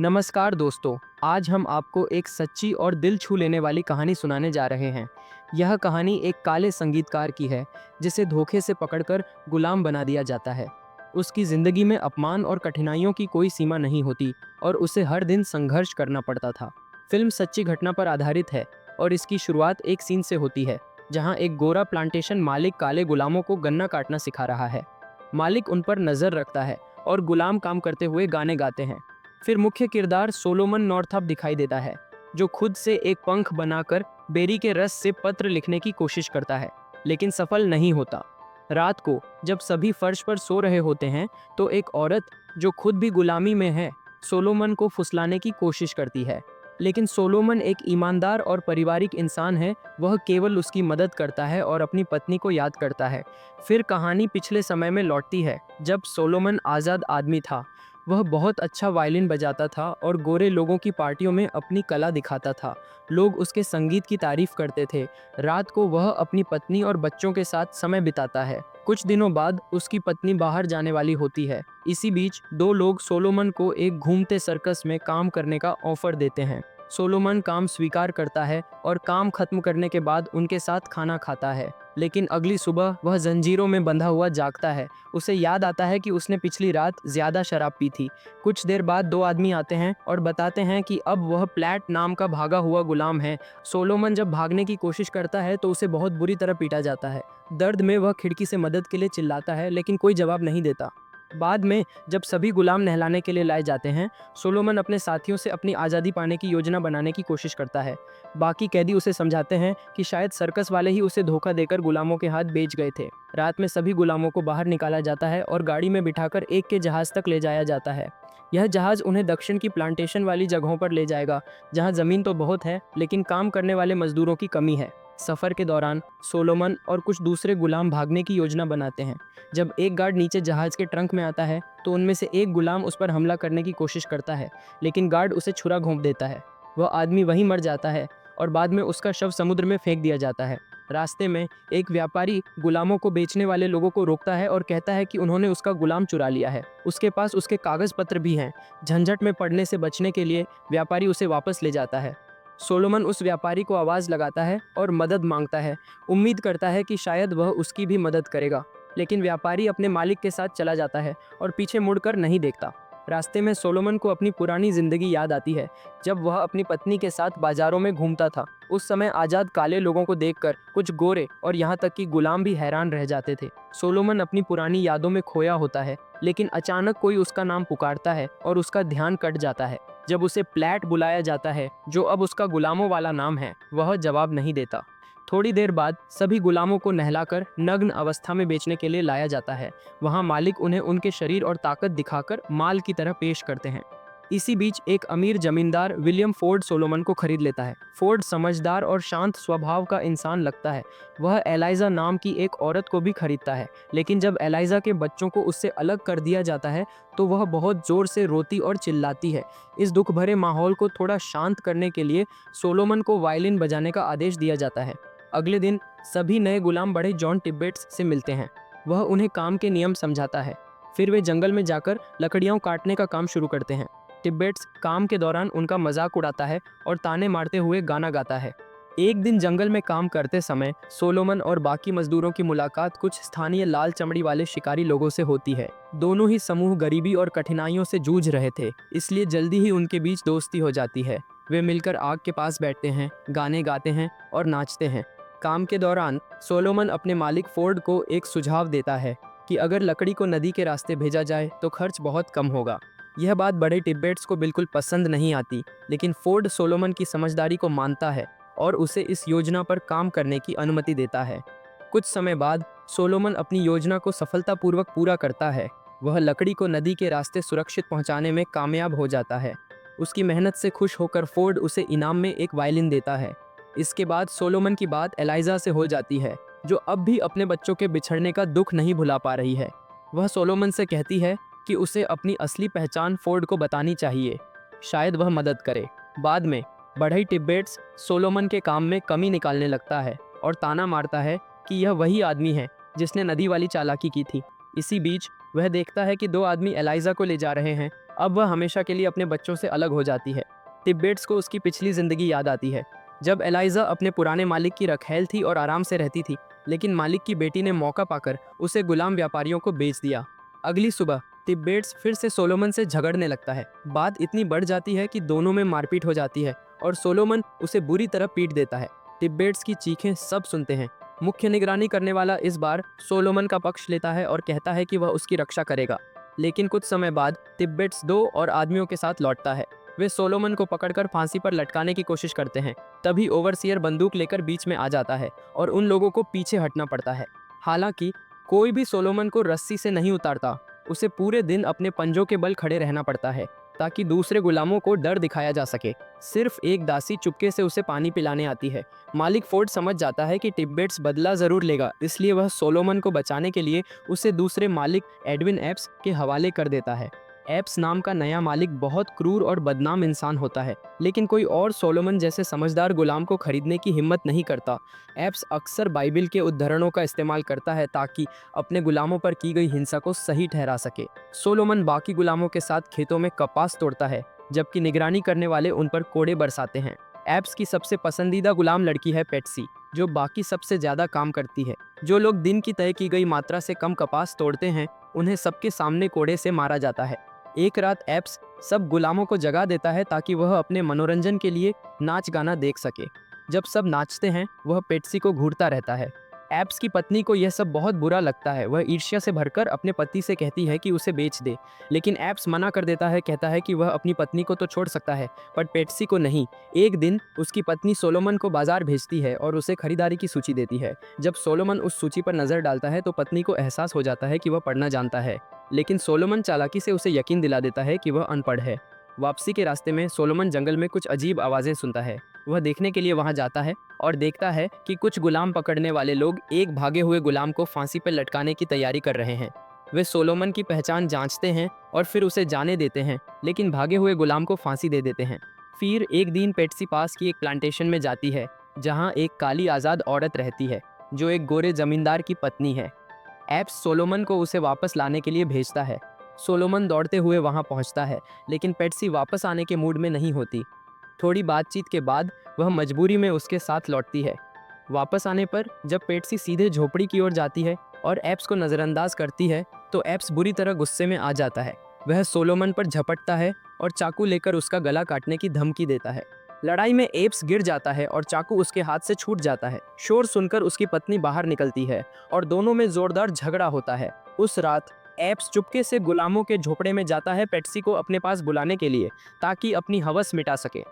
नमस्कार दोस्तों। आज हम आपको एक सच्ची और दिल छू लेने वाली कहानी सुनाने जा रहे हैं। यह कहानी एक काले संगीतकार की है जिसे धोखे से पकड़कर गुलाम बना दिया जाता है। उसकी जिंदगी में अपमान और कठिनाइयों की कोई सीमा नहीं होती और उसे हर दिन संघर्ष करना पड़ता था। फिल्म सच्ची घटना पर आधारित है और इसकी शुरुआत एक सीन से होती है जहां एक गोरा प्लांटेशन मालिक काले गुलामों को गन्ना काटना सिखा रहा है। मालिक उन पर नजर रखता है और गुलाम काम करते हुए गाने गाते हैं। फिर मुख्य किरदार सोलोमन नॉर्थअप दिखाई देता है, जो खुद से एक पंख बनाकर बेरी के रस से पत्र लिखने की कोशिश करता है, लेकिन सफल नहीं होता। रात को जब सभी फर्श पर सो रहे होते हैं, तो एक औरत जो खुद भी गुलामी में है, सोलोमन को फुसलाने की कोशिश करती है। लेकिन सोलोमन एक ईमानदार और पारिवारिक इंसान है, वह केवल उसकी मदद करता है और अपनी पत्नी को याद करता है। फिर कहानी पिछले समय में लौटती है, जब सोलोमन आज़ाद आदमी था। वह बहुत अच्छा वायलिन बजाता था और गोरे लोगों की पार्टियों में अपनी कला दिखाता था। लोग उसके संगीत की तारीफ करते थे। रात को वह अपनी पत्नी और बच्चों के साथ समय बिताता है। कुछ दिनों बाद उसकी पत्नी बाहर जाने वाली होती है। इसी बीच दो लोग सोलोमन को एक घूमते सर्कस में काम करने का ऑफर देते हैं। सोलोमन काम स्वीकार करता है और काम खत्म करने के बाद उनके साथ खाना खाता है। लेकिन अगली सुबह वह जंजीरों में बंधा हुआ जागता है। उसे याद आता है कि उसने पिछली रात ज्यादा शराब पी थी। कुछ देर बाद दो आदमी आते हैं और बताते हैं कि अब वह प्लैट नाम का भागा हुआ गुलाम है। सोलोमन जब भागने की कोशिश करता है तो उसे बहुत बुरी तरह पीटा जाता है। दर्द में वह खिड़की से मदद के लिए चिल्लाता है, लेकिन कोई जवाब नहीं देता। बाद में जब सभी गुलाम नहलाने के लिए लाए जाते हैं, सोलोमन अपने साथियों से अपनी आज़ादी पाने की योजना बनाने की कोशिश करता है। बाकी कैदी उसे समझाते हैं कि शायद सर्कस वाले ही उसे धोखा देकर गुलामों के हाथ बेच गए थे। रात में सभी गुलामों को बाहर निकाला जाता है और गाड़ी में बिठाकर एक के जहाज तक ले जाया जाता है। यह जहाज उन्हें दक्षिण की प्लांटेशन वाली जगहों पर ले जाएगा, जहां जमीन तो बहुत है लेकिन काम करने वाले मजदूरों की कमी है। सफर के दौरान सोलोमन और कुछ दूसरे गुलाम भागने की योजना बनाते हैं। जब एक गार्ड नीचे जहाज के ट्रंक में आता है तो उनमें से एक गुलाम उस पर हमला करने की कोशिश करता है, लेकिन गार्ड उसे छुरा घोंप देता है। वह आदमी वहीं मर जाता है और बाद में उसका शव समुद्र में फेंक दिया जाता है। रास्ते में एक व्यापारी गुलामों को बेचने वाले लोगों को रोकता है और कहता है कि उन्होंने उसका गुलाम चुरा लिया है। उसके पास उसके कागज पत्र भी हैं। झंझट में पड़ने से बचने के लिए व्यापारी उसे वापस ले जाता है। सोलोमन उस व्यापारी को आवाज लगाता है और मदद मांगता है। उम्मीद करता है कि शायद वह उसकी भी मदद करेगा, लेकिन व्यापारी अपने मालिक के साथ चला जाता है और पीछे मुड़कर नहीं देखता। रास्ते में सोलोमन को अपनी पुरानी जिंदगी याद आती है, जब वह अपनी पत्नी के साथ बाजारों में घूमता था। उस समय आजाद काले लोगों को देखकर कुछ गोरे और यहाँ तक कि गुलाम भी हैरान रह जाते थे। सोलोमन अपनी पुरानी यादों में खोया होता है, लेकिन अचानक कोई उसका नाम पुकारता है और उसका ध्यान कट जाता है। जब उसे प्लैट बुलाया जाता है, जो अब उसका गुलामों वाला नाम है, वह जवाब नहीं देता। थोड़ी देर बाद सभी गुलामों को नहलाकर नग्न अवस्था में बेचने के लिए लाया जाता है। वहां मालिक उन्हें उनके शरीर और ताकत दिखाकर माल की तरह पेश करते हैं। इसी बीच एक अमीर जमींदार विलियम फोर्ड सोलोमन को खरीद लेता है। फोर्ड समझदार और शांत स्वभाव का इंसान लगता है। वह एलाइजा नाम की एक औरत को भी खरीदता है, लेकिन जब एलाइजा के बच्चों को उससे अलग कर दिया जाता है तो वह बहुत जोर से रोती और चिल्लाती है। इस दुख भरे माहौल को थोड़ा शांत करने के लिए सोलोमन को वायलिन बजाने का आदेश दिया जाता है। अगले दिन सभी नए गुलाम बड़े जॉन टिब्बेट्स से मिलते हैं। वह उन्हें काम के नियम समझाता है। फिर वे जंगल में जाकर लकड़ियां काटने का काम शुरू करते हैं। टिब्बेट्स काम के दौरान उनका मजाक उड़ाता है और ताने मारते हुए गाना गाता है। एक दिन जंगल में काम करते समय सोलोमन और बाकी मजदूरों की मुलाकात कुछ स्थानीय लाल चमड़ी वाले शिकारी लोगों से होती है। दोनों ही समूह गरीबी और कठिनाइयों से जूझ रहे थे, इसलिए जल्दी ही उनके बीच दोस्ती हो जाती है। वे मिलकर आग के पास बैठते हैं, गाने गाते हैं और नाचते हैं। काम के दौरान सोलोमन अपने मालिक फोर्ड को एक सुझाव देता है कि अगर लकड़ी को नदी के रास्ते भेजा जाए तो खर्च बहुत कम होगा। यह बात बड़े टिब्बेट्स को बिल्कुल पसंद नहीं आती, लेकिन फोर्ड सोलोमन की समझदारी को मानता है और उसे इस योजना पर काम करने की अनुमति देता है। कुछ समय बाद सोलोमन अपनी योजना को सफलतापूर्वक पूरा करता है। वह लकड़ी को नदी के रास्ते सुरक्षित पहुंचाने में कामयाब हो जाता है। उसकी मेहनत से खुश होकर फोर्ड उसे इनाम में एक वायलिन देता है। इसके बाद सोलोमन की बात एलाइजा से हो जाती है, जो अब भी अपने बच्चों के बिछड़ने का दुख नहीं भुला पा रही है। वह सोलोमन से कहती है कि उसे अपनी असली पहचान फोर्ड को बतानी चाहिए, शायद वह मदद करे। बाद में बढ़ई टिब्बेट्स सोलोमन के काम में कमी निकालने लगता है और ताना मारता है कि यह वही आदमी है जिसने नदी वाली चालाकी की थी। इसी बीच वह देखता है कि दो आदमी एलाइजा को ले जा रहे हैं। अब वह हमेशा के लिए अपने बच्चों से अलग हो जाती है। टिब्बेट्स को उसकी पिछली जिंदगी याद आती है, जब एलाइजा अपने पुराने मालिक की रखैल थी और आराम से रहती थी, लेकिन मालिक की बेटी ने मौका पाकर उसे गुलाम व्यापारियों को बेच दिया। अगली सुबह टिब्बेट्स फिर से सोलोमन से झगड़ने लगता है। बात इतनी बढ़ जाती है कि दोनों में मारपीट हो जाती है और सोलोमन उसे बुरी तरह पीट देता है। टिब्बेट्स की चीखें सब सुनते हैं। मुख्य निगरानी करने वाला इस बार सोलोमन का पक्ष लेता है और कहता है कि वह उसकी रक्षा करेगा। लेकिन कुछ समय बाद टिब्बेट्स 2 और आदमियों के साथ लौटता है। वे सोलोमन को पकड़कर फांसी पर लटकाने की कोशिश करते हैं। तभी ओवरसियर बंदूक लेकर बीच में आ जाता है और उन लोगों को पीछे हटना पड़ता है। हालांकि कोई भी सोलोमन को रस्सी से नहीं उतारता। उसे पूरे दिन अपने पंजों के बल खड़े रहना पड़ता है ताकि दूसरे गुलामों को डर दिखाया जा सके। सिर्फ एक दासी चुपके से उसे पानी पिलाने आती है। मालिक फोर्ड समझ जाता है कि टिब्बेट्स बदला जरूर लेगा, इसलिए वह सोलोमन को बचाने के लिए उसे दूसरे मालिक एडविन एप्स के हवाले कर देता है। एप्स नाम का नया मालिक बहुत क्रूर और बदनाम इंसान होता है, लेकिन कोई और सोलोमन जैसे समझदार गुलाम को खरीदने की हिम्मत नहीं करता। एप्स अक्सर बाइबिल के उद्धरणों का इस्तेमाल करता है ताकि अपने गुलामों पर की गई हिंसा को सही ठहरा सके। सोलोमन बाकी गुलामों के साथ खेतों में कपास तोड़ता है, जबकि निगरानी करने वाले उन पर कोड़े बरसाते हैं। एप्स की सबसे पसंदीदा गुलाम लड़की है पेट्सी, जो बाकी सबसे ज्यादा काम करती है। जो लोग दिन की तय की गई मात्रा से कम कपास तोड़ते हैं, उन्हें सबके सामने कोड़े से मारा जाता है। एक रात एप्स सब गुलामों को जगा देता है ताकि वह अपने मनोरंजन के लिए नाच गाना देख सके। जब सब नाचते हैं, वह पेट्सी को घूरता रहता है। एप्स की पत्नी को यह सब बहुत बुरा लगता है। वह ईर्ष्या से भरकर अपने पति से कहती है कि उसे बेच दे, लेकिन एप्स मना कर देता है। कहता है कि वह अपनी पत्नी को तो छोड़ सकता है, पर पेट्सी को नहीं। एक दिन उसकी पत्नी सोलोमन को बाजार भेजती है और उसे खरीदारी की सूची देती है। जब सोलोमन उस सूची पर नजर डालता है तो पत्नी को एहसास हो जाता है कि वह पढ़ना जानता है, लेकिन सोलोमन चालाकी से उसे यकीन दिला देता है कि वह अनपढ़ है। वापसी के रास्ते में सोलोमन जंगल में कुछ अजीब आवाजें सुनता है। वह देखने के लिए वहां जाता है और देखता है कि कुछ गुलाम पकड़ने वाले लोग एक भागे हुए गुलाम को फांसी पर लटकाने की तैयारी कर रहे हैं। वे सोलोमन की पहचान जांचते हैं और फिर उसे जाने देते हैं, लेकिन भागे हुए गुलाम को फांसी दे देते हैं। फिर एक दिन पेट्सी पास की एक प्लांटेशन में जाती है, जहां एक काली आज़ाद औरत रहती है, जो एक गोरे जमींदार की पत्नी है। एप्स सोलोमन को उसे वापस लाने के लिए भेजता है। सोलोमन दौड़ते हुए वहां पहुंचता है, लेकिन पेट्सी वापस आने के मूड में नहीं होती। थोड़ी बातचीत के बाद वह मजबूरी में उसके साथ लौटती है। वापस आने पर जब पेट्सी सीधे झोपड़ी की ओर जाती है और एप्स को नज़रअंदाज करती है, तो एप्स बुरी तरह गुस्से में आ जाता है। वह सोलोमन पर झपटता है और चाकू लेकर उसका गला काटने की धमकी देता है। लड़ाई में एप्स गिर जाता है और चाकू उसके हाथ से छूट जाता है। शोर सुनकर उसकी पत्नी बाहर निकलती है और दोनों में जोरदार झगड़ा होता है। उस रात एप्स चुपके से गुलामों के झोपड़े में जाता है पेट्सी को अपने पास बुलाने के लिए, ताकि अपनी हवस मिटा सके।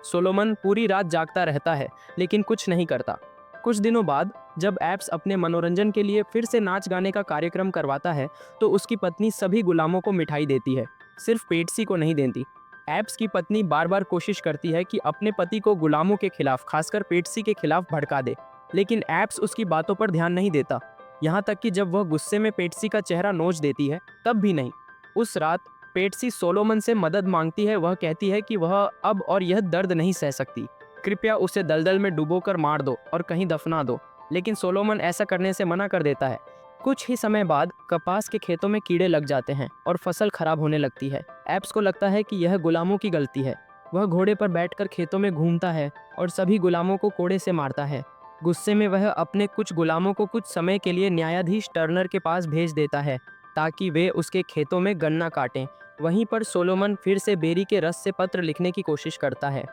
सोलोमन पूरी रात जागता रहता है, लेकिन कुछ नहीं करता। कुछ दिनों बाद जब एप्स अपने मनोरंजन के लिए फिर से नाच गाने का कार्यक्रम करवाता है, तो उसकी पत्नी सभी गुलामों को मिठाई देती है, सिर्फ पेट्सी को नहीं देती। एप्स की पत्नी बार बार कोशिश करती है कि अपने पति को गुलामों के खिलाफ, खासकर पेट्सी के खिलाफ भड़का दे, लेकिन एप्स उसकी बातों पर ध्यान नहीं देता। यहाँ तक कि जब वह गुस्से में पेट्सी का चेहरा नोच देती है, तब भी नहीं। उस रात पेट्सी सोलोमन से मदद मांगती है। वह कहती है कि वह अब और यह दर्द नहीं सह सकती, कृपया उसे दलदल में डुबोकर मार दो और कहीं दफना दो, लेकिन सोलोमन ऐसा करने से मना कर देता है। कुछ ही समय बाद कपास के खेतों में कीड़े लग जाते हैं और फसल खराब होने लगती है। एप्स को लगता है कि यह गुलामों की गलती है। वह घोड़े पर बैठकर खेतों में घूमता है और सभी गुलामों को कोड़े से मारता है। गुस्से में वह अपने कुछ गुलामों को कुछ समय के लिए न्यायाधीश टर्नर के पास भेज देता है, ताकि वे उसके खेतों में गन्ना काटें। वहीं पर सोलोमन फिर से बेरी के रस से पत्र लिखने की कोशिश करता है।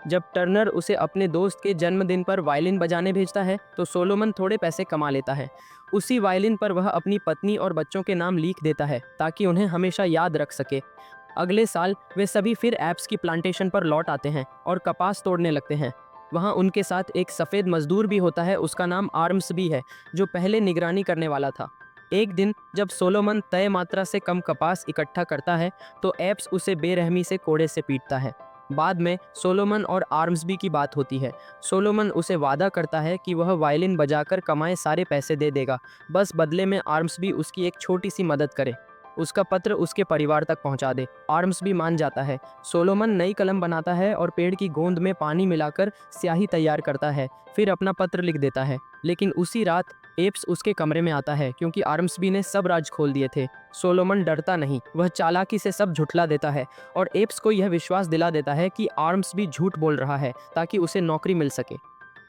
जब टर्नर उसे अपने दोस्त के जन्मदिन पर वायलिन बजाने भेजता है, तो सोलोमन थोड़े पैसे कमा लेता है। उसी वायलिन पर वह अपनी पत्नी और बच्चों के नाम लिख देता है, ताकि उन्हें हमेशा याद रख सके। अगले साल वे सभी फिर एप्स की प्लांटेशन पर लौट आते हैं और कपास तोड़ने लगते हैं। वहाँ उनके साथ एक सफ़ेद मजदूर भी होता है, उसका नाम आर्म्स भी है, जो पहले निगरानी करने वाला था। एक दिन जब सोलोमन तय मात्रा से कम कपास इकट्ठा करता है, तो एप्स उसे बेरहमी से कोड़े से पीटता है। बाद में सोलोमन और आर्म्सबी की बात होती है। सोलोमन उसे वादा करता है कि वह वायलिन बजाकर कमाए सारे पैसे दे देगा, बस बदले में आर्म्सबी उसकी एक छोटी सी मदद करे। उसका पत्र उसके परिवार तक पहुंचा दे। आर्म्स भी मान जाता है। सोलोमन नई कलम बनाता है और पेड़ की गोंद में पानी मिलाकर स्याही तैयार करता है, फिर अपना पत्र लिख देता है। लेकिन उसी रात एप्स उसके कमरे में आता है क्योंकि आर्म्सबी ने सब राज खोल दिए थे। सोलोमन डरता नहीं, वह चालाकी से सब झुठला देता है और एप्स को यह विश्वास दिला देता है कि आर्म्सबी झूठ बोल रहा है ताकि उसे नौकरी मिल सके।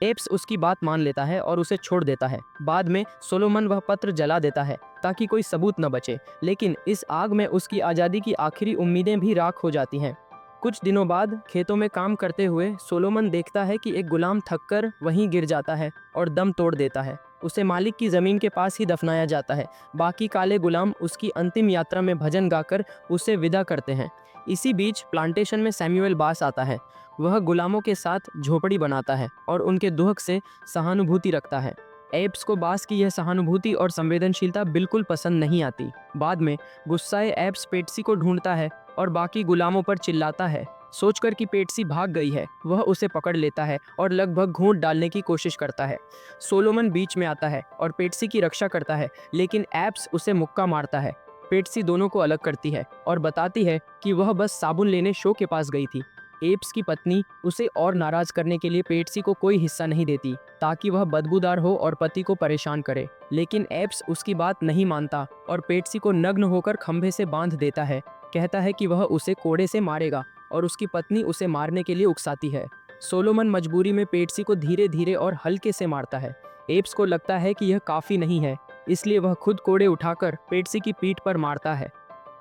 एप्स उसकी बात मान लेता है और उसे छोड़ देता है। बाद में सोलोमन वह पत्र जला देता है ताकि कोई सबूत न बचे, लेकिन इस आग में उसकी आज़ादी की आखिरी उम्मीदें भी राख हो जाती हैं। कुछ दिनों बाद खेतों में काम करते हुए सोलोमन देखता है कि एक गुलाम थककर वहीं गिर जाता है और दम तोड़ देता है। उसे मालिक की ज़मीन के पास ही दफनाया जाता है। बाकी काले गुलाम उसकी अंतिम यात्रा में भजन गाकर उसे विदा करते हैं। इसी बीच प्लांटेशन में सैमुअल बास आता है। वह गुलामों के साथ झोपड़ी बनाता है और उनके दुख से सहानुभूति रखता है। एप्स को बास की यह सहानुभूति और संवेदनशीलता बिल्कुल पसंद नहीं आती। बाद में गुस्साए एप्स पेट्सी को ढूंढता है और बाकी गुलामों पर चिल्लाता है। सोचकर कि पेट्सी भाग गई है, वह उसे पकड़ लेता है और लगभग घूंट डालने की कोशिश करता है। सोलोमन बीच में आता है और पेट्सी की रक्षा करता है, लेकिन एप्स उसे मुक्का मारता है। पेट्सी दोनों को अलग करती है और बताती है कि वह बस साबुन लेने शो के पास गई थी। एप्स की पत्नी उसे और नाराज करने के लिए पेट्सी को कोई हिस्सा नहीं देती ताकि वह बदबूदार हो और पति को परेशान करे, लेकिन एप्स उसकी बात नहीं मानता और पेट्सी को नग्न होकर खंभे से बांध देता है। कहता है कि वह उसे कोड़े से मारेगा और उसकी पत्नी उसे मारने के लिए उकसाती है। सोलोमन मजबूरी में पेट्सी को धीरे धीरे और हल्के से मारता है। एप्स को लगता है कि यह काफ़ी नहीं है, इसलिए वह खुद कोड़े उठाकर पेट्सी की पीठ पर मारता है।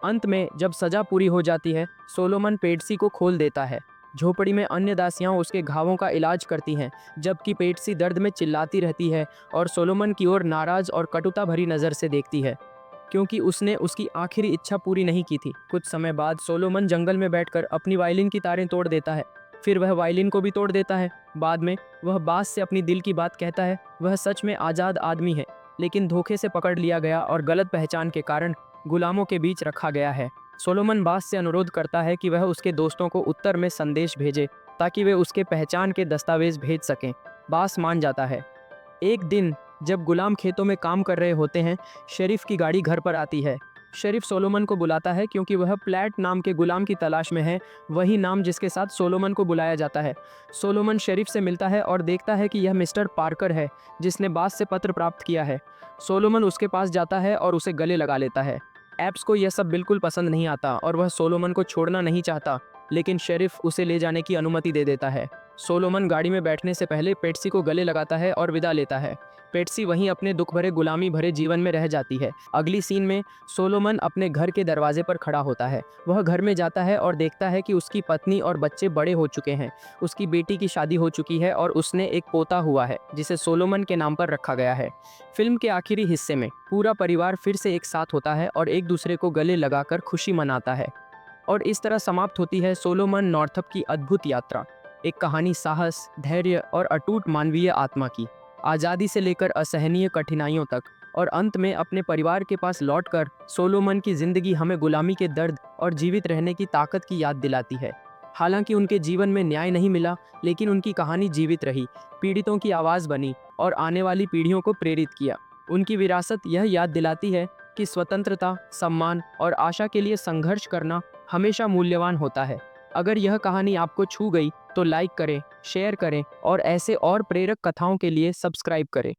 अंत में जब सजा पूरी हो जाती है, सोलोमन पेट्सी को खोल देता है। झोपड़ी में अन्य दासियां उसके घावों का इलाज करती हैं, जबकि पेट्सी दर्द में चिल्लाती रहती है और सोलोमन की ओर नाराज और कटुता भरी नज़र से देखती है, क्योंकि उसने उसकी आखिरी इच्छा पूरी नहीं की थी। कुछ समय बाद सोलोमन जंगल में बैठकर अपनी वायलिन की तारें तोड़ देता है। फिर वह वायलिन को भी तोड़ देता है। बाद में वह बास से अपनी दिल की बात कहता है। वह सच में आज़ाद आदमी है, लेकिन धोखे से पकड़ लिया गया और गलत पहचान के कारण गुलामों के बीच रखा गया है। सोलोमन बास से अनुरोध करता है कि वह उसके दोस्तों को उत्तर में संदेश भेजे ताकि वे उसके पहचान के दस्तावेज भेज सकें। बास मान जाता है। एक दिन जब गुलाम खेतों में काम कर रहे होते हैं, शेरिफ की गाड़ी घर पर आती है। शेरिफ सोलोमन को बुलाता है क्योंकि वह प्लैट नाम के गुलाम की तलाश में है, वही नाम जिसके साथ सोलोमन को बुलाया जाता है। सोलोमन शेरिफ से मिलता है और देखता है कि यह मिस्टर पार्कर है, जिसने बास से पत्र प्राप्त किया है। सोलोमन उसके पास जाता है और उसे गले लगा लेता है। एप्स को यह सब बिल्कुल पसंद नहीं आता और वह सोलोमन को छोड़ना नहीं चाहता, लेकिन शेरिफ उसे ले जाने की अनुमति दे देता है। सोलोमन गाड़ी में बैठने से पहले पेट्सी को गले लगाता है और विदा लेता है। पेट्सी वहीं अपने दुख भरे गुलामी भरे जीवन में रह जाती है। अगली सीन में सोलोमन अपने घर के दरवाजे पर खड़ा होता है। वह घर में जाता है और देखता है कि उसकी पत्नी और बच्चे बड़े हो चुके हैं। उसकी बेटी की शादी हो चुकी है और उसने एक पोता हुआ है जिसे सोलोमन के नाम पर रखा गया है। फिल्म के आखिरी हिस्से में पूरा परिवार फिर से एक साथ होता है और एक दूसरे को गले लगाकर खुशी मनाता है। और इस तरह समाप्त होती है सोलोमन नॉर्थअप की अद्भुत यात्रा। एक कहानी साहस, धैर्य और अटूट मानवीय आत्मा की, आज़ादी से लेकर असहनीय कठिनाइयों तक, और अंत में अपने परिवार के पास लौटकर सोलोमन की जिंदगी हमें गुलामी के दर्द और जीवित रहने की ताकत की याद दिलाती है। हालांकि उनके जीवन में न्याय नहीं मिला, लेकिन उनकी कहानी जीवित रही, पीड़ितों की आवाज़ बनी और आने वाली पीढ़ियों को प्रेरित किया। उनकी विरासत यह याद दिलाती है कि स्वतंत्रता, सम्मान और आशा के लिए संघर्ष करना हमेशा मूल्यवान होता है। अगर यह कहानी आपको छू गई तो लाइक करें, शेयर करें और ऐसे और प्रेरक कथाओं के लिए सब्सक्राइब करें।